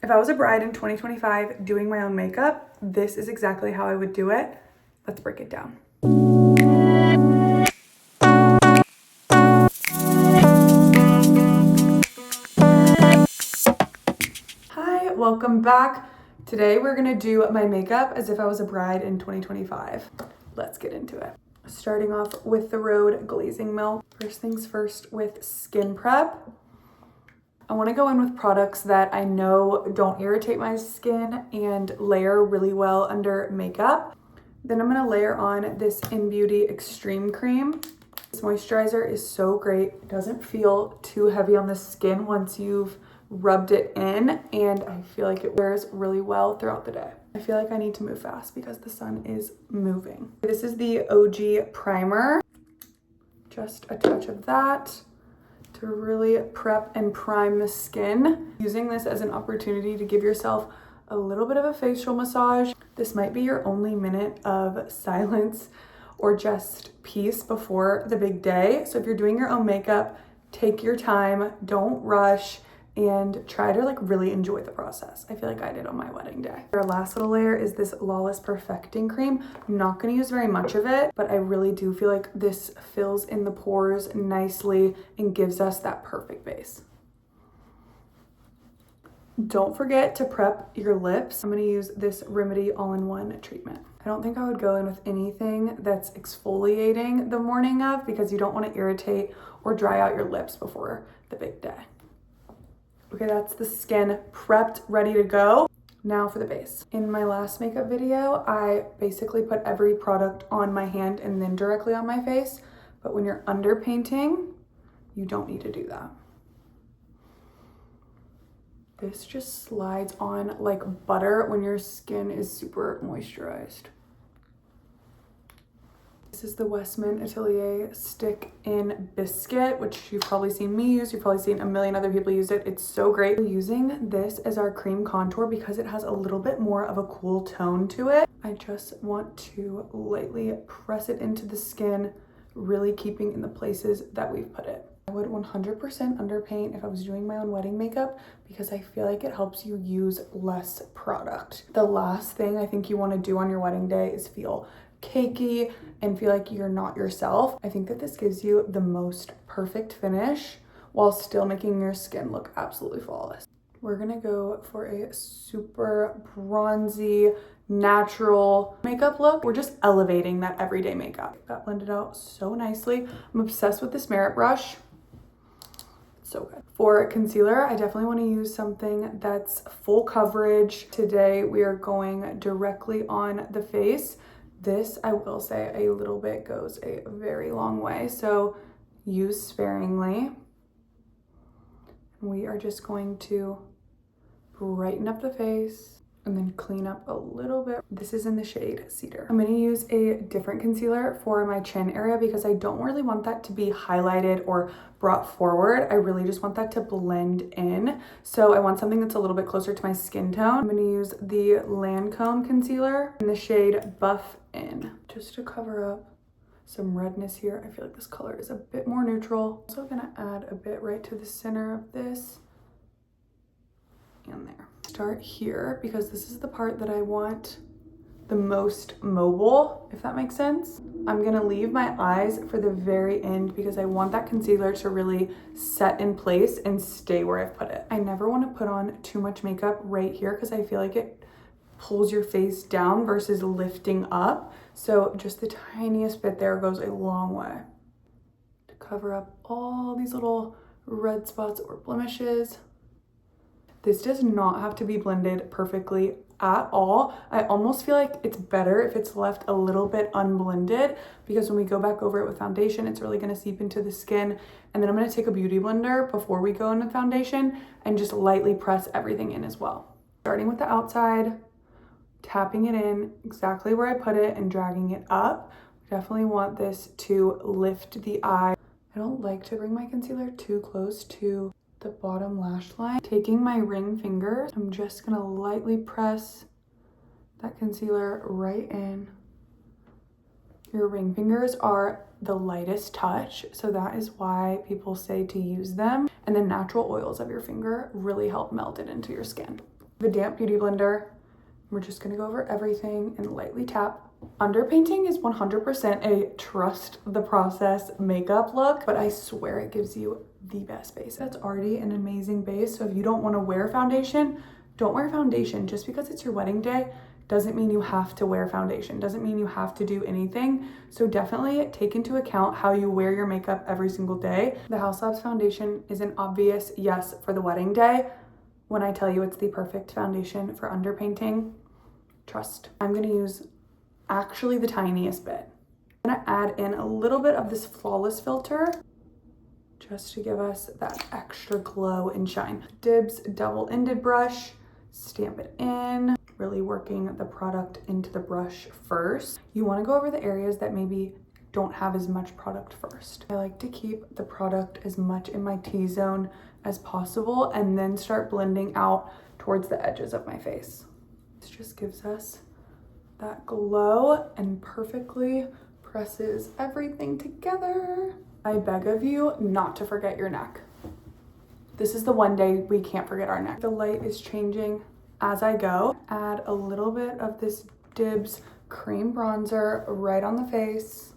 If I was a bride in 2025 doing my own makeup, this is exactly how I would do it. Let's break it down. Hi, welcome back. Today we're gonna do my makeup as if I was a bride in 2025. Let's get into it. Starting off with the Rhode Glazing Milk. First things first with skin prep. I want to go in with products that I know don't irritate my skin and layer really well under makeup. Then I'm going to layer on this In Beauty Extreme Cream. This moisturizer is so great. It doesn't feel too heavy on the skin once you've rubbed it in, and I feel like it wears really well throughout the day. I feel like I need to move fast because the sun is moving. This is the OG primer. Just a touch of that to really prep and prime the skin. Using this as an opportunity to give yourself a little bit of a facial massage. This might be your only minute of silence or just peace before the big day. So if you're doing your own makeup, take your time, don't rush, and try to really really enjoy the process. I feel like I did on my wedding day. Our last little layer is this Lawless Perfecting Cream. I'm not gonna use very much of it, but I really do feel like this fills in the pores nicely and gives us that perfect base. Don't forget to prep your lips. I'm gonna use this Remedy All-in-One treatment. I don't think I would go in with anything that's exfoliating the morning of because you don't wanna irritate or dry out your lips before the big day. Okay, that's the skin prepped, ready to go. Now for the base. In my last makeup video, I basically put every product on my hand and then directly on my face. But when you're underpainting, you don't need to do that. This just slides on like butter when your skin is super moisturized. This is the Westman Atelier Stick in Biscuit, which you've probably seen me use. You've probably seen a million other people use it. It's so great. We're using this as our cream contour because it has a little bit more of a cool tone to it. I just want to lightly press it into the skin, really keeping in the places that we've put it. I would 100% underpaint if I was doing my own wedding makeup because I feel like it helps you use less product. The last thing I think you want to do on your wedding day is feel cakey and feel like you're not yourself. I think that this gives you the most perfect finish while still making your skin look absolutely flawless. We're gonna go for a super bronzy, natural makeup look. We're just elevating that everyday makeup. That blended out so nicely. I'm obsessed with this Merit brush. So good. For concealer, I definitely want to use something that's full coverage. Today we are going directly on the face. This, I will say, a little bit goes a very long way, so use sparingly. We are just going to brighten up the face and then clean up a little bit. This is in the shade Cedar. I'm gonna use a different concealer for my chin area because I don't really want that to be highlighted or brought forward. I really just want that to blend in. So I want something that's a little bit closer to my skin tone. I'm gonna use the Lancome concealer in the shade Buff In, just to cover up some redness here. I feel like this color is a bit more neutral. Also gonna add a bit right to the center of this and there. Start here because this is the part that I want the most mobile, if that makes sense. I'm gonna leave my eyes for the very end because I want that concealer to really set in place and stay where I've put it. I never want to put on too much makeup right here because I feel like it pulls your face down versus lifting up. So just the tiniest bit there goes a long way to cover up all these little red spots or blemishes. This does not have to be blended perfectly at all. I almost feel like it's better if it's left a little bit unblended because when we go back over it with foundation, it's really gonna seep into the skin. And then I'm gonna take a beauty blender before we go in with foundation and just lightly press everything in as well. Starting with the outside, tapping it in exactly where I put it and dragging it up. Definitely want this to lift the eye. I don't like to bring my concealer too close to the bottom lash line. Taking my ring finger, I'm just gonna lightly press that concealer right in. Your ring fingers are the lightest touch, so that is why people say to use them. And the natural oils of your finger really help melt it into your skin. The damp beauty blender. We're just gonna go over everything and lightly tap. Underpainting is 100% a trust the process makeup look, but I swear it gives you the best base. That's already an amazing base. So if you don't want to wear foundation, don't wear foundation. Just because it's your wedding day doesn't mean you have to wear foundation, doesn't mean you have to do anything. So definitely take into account how you wear your makeup every single day. The House Labs foundation is an obvious yes for the wedding day. When I tell you it's the perfect foundation for underpainting, trust. I'm gonna use actually the tiniest bit. I'm gonna add in a little bit of this Flawless filter just to give us that extra glow and shine. Dibs double-ended brush, stamp it in, really working the product into the brush first. You wanna go over the areas that maybe don't have as much product first. I like to keep the product as much in my T-zone as possible and then start blending out towards the edges of my face. This just gives us that glow and perfectly presses everything together. I beg of you not to forget your neck. This is the one day we can't forget our neck. The light is changing as I go. Add a little bit of this Dibs cream bronzer right on the face.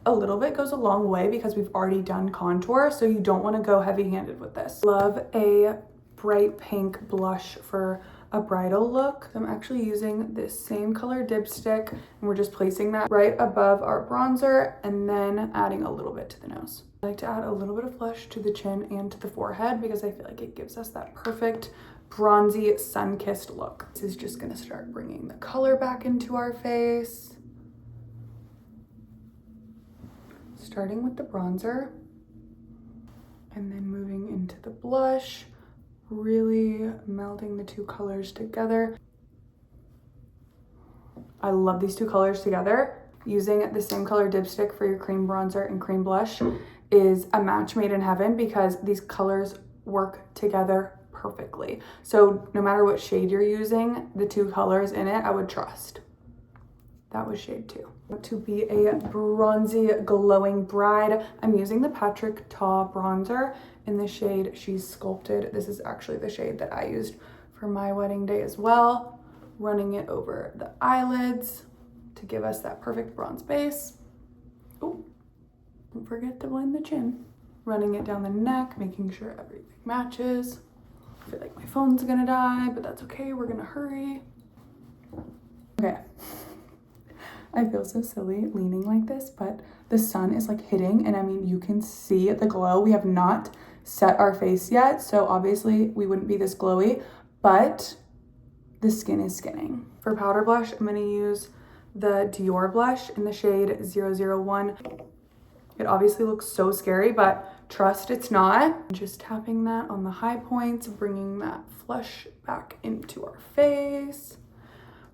A little bit goes a long way because we've already done contour, so you don't want to go heavy-handed with this. Love a bright pink blush for a bridal look. I'm actually using this same color dipstick and we're just placing that right above our bronzer and then adding a little bit to the nose. I like to add a little bit of blush to the chin and to the forehead because I feel like it gives us that perfect bronzy sun-kissed look. This is just gonna start bringing the color back into our face. Starting with the bronzer and then moving into the blush. Really melding the two colors together. I love these two colors together. Using the same color dipstick for your cream bronzer and cream blush is a match made in heaven because these colors work together perfectly. So no matter what shade you're using, the two colors in it, I would trust. That was shade 2. To be a bronzy, glowing bride, I'm using the Patrick Ta bronzer in the shade She's Sculpted. This is actually the shade that I used for my wedding day as well. Running it over the eyelids to give us that perfect bronze base. Oh, don't forget to blend the chin. Running it down the neck, making sure everything matches. I feel like my phone's gonna die, but that's okay, we're gonna hurry. Okay. I feel so silly leaning like this, but the sun is like hitting and I mean, you can see the glow. We have not set our face yet, so obviously we wouldn't be this glowy, but the skin is skinning. For powder blush, I'm gonna use the Dior blush in the shade 001. It obviously looks so scary, but trust it's not. Just tapping that on the high points, bringing that flush back into our face.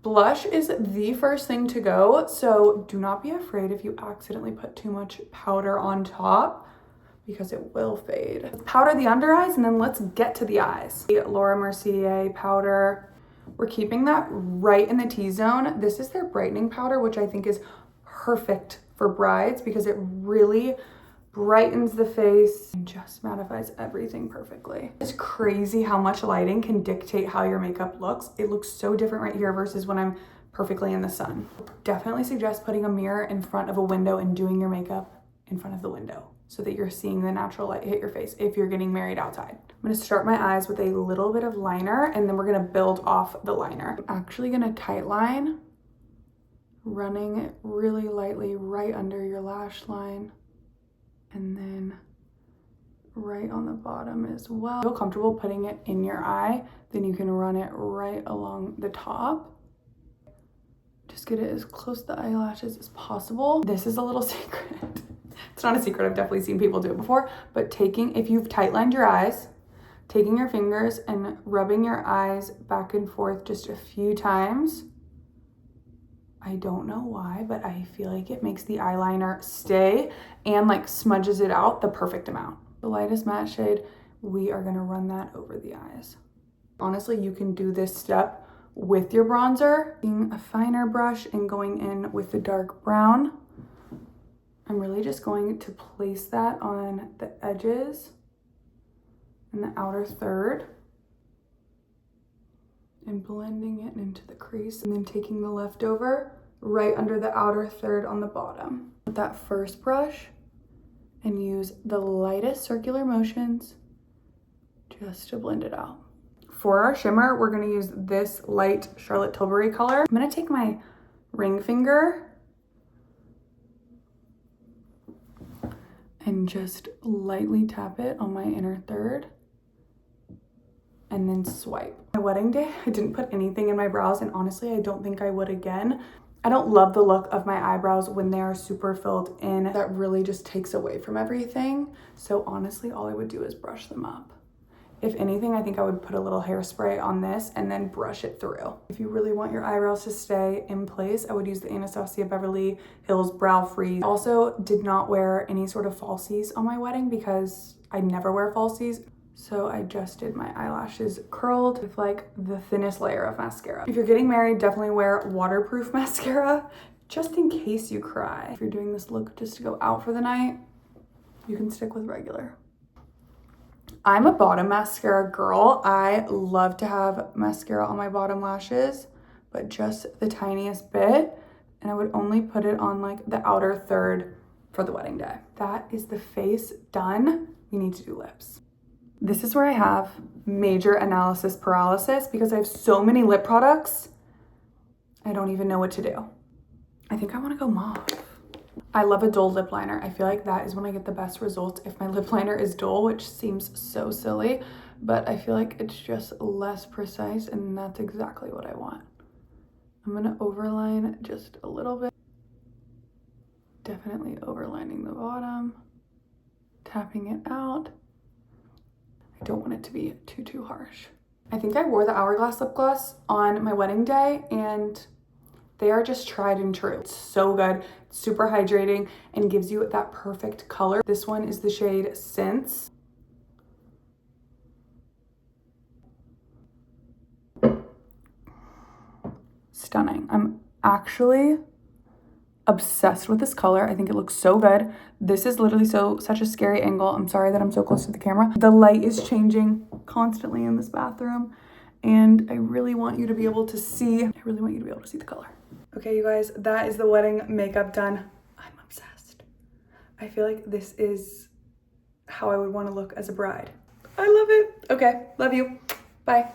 Blush is the first thing to go, so do not be afraid if you accidentally put too much powder on top because it will fade. Powder the under eyes and then let's get to the eyes. The Laura Mercier powder, we're keeping that right in the T-zone. This is their brightening powder, which I think is perfect for brides because it really brightens the face and just mattifies everything perfectly. It's crazy how much lighting can dictate how your makeup looks. It looks so different right here versus when I'm perfectly in the sun. Definitely suggest putting a mirror in front of a window and doing your makeup in front of the window so that you're seeing the natural light hit your face if you're getting married outside. I'm gonna start my eyes with a little bit of liner and then we're gonna build off the liner. I'm actually gonna tight line, running it really lightly right under your lash line. And then right on the bottom as well. Feel comfortable putting it in your eye, then you can run it right along the top. Just get it as close to the eyelashes as possible. This is a little secret. It's not a secret, I've definitely seen people do it before, but if you've tight lined your eyes, taking your fingers and rubbing your eyes back and forth just a few times. I don't know why, but I feel like it makes the eyeliner stay and like smudges it out the perfect amount. The lightest matte shade, we are gonna run that over the eyes. Honestly, you can do this step with your bronzer, using a finer brush and going in with the dark brown. I'm really just going to place that on the edges in the outer third and blending it into the crease, and then taking the leftover right under the outer third on the bottom. With that first brush, and use the lightest circular motions just to blend it out. For our shimmer, we're gonna use this light Charlotte Tilbury color. I'm gonna take my ring finger and just lightly tap it on my inner third and then swipe. My wedding day, I didn't put anything in my brows, and honestly, I don't think I would again. I don't love the look of my eyebrows when they're super filled in. That really just takes away from everything. So honestly, all I would do is brush them up. If anything, I think I would put a little hairspray on this and then brush it through. If you really want your eyebrows to stay in place, I would use the Anastasia Beverly Hills Brow Freeze. I also did not wear any sort of falsies on my wedding because I never wear falsies. So I just did my eyelashes curled with like the thinnest layer of mascara. If you're getting married, definitely wear waterproof mascara just in case you cry. If you're doing this look just to go out for the night, you can stick with regular. I'm a bottom mascara girl. I love to have mascara on my bottom lashes, but just the tiniest bit. And I would only put it on like the outer third for the wedding day. That is the face done. We need to do lips. This is where I have major analysis paralysis because I have so many lip products. I don't even know what to do. I think I want to go mauve. I love a dull lip liner. I feel like that is when I get the best results if my lip liner is dull, which seems so silly, but I feel like it's just less precise, and that's exactly what I want. I'm gonna overline just a little bit. Definitely overlining the bottom, tapping it out. I don't want it to be too harsh. I think I wore the Hourglass lip gloss on my wedding day, and they are just tried and true. It's so good, super hydrating, and gives you that perfect color. This one is the shade Sense. Stunning. I'm actually obsessed with this color. I think it looks so good. This is literally such a scary angle. I'm sorry that I'm so close to the camera. The light is changing constantly in this bathroom, and I really want you to be able to see. The color. Okay, you guys, that is the wedding makeup done. I'm obsessed. I feel like this is how I would want to look as a bride. I love it. Okay, love you. Bye.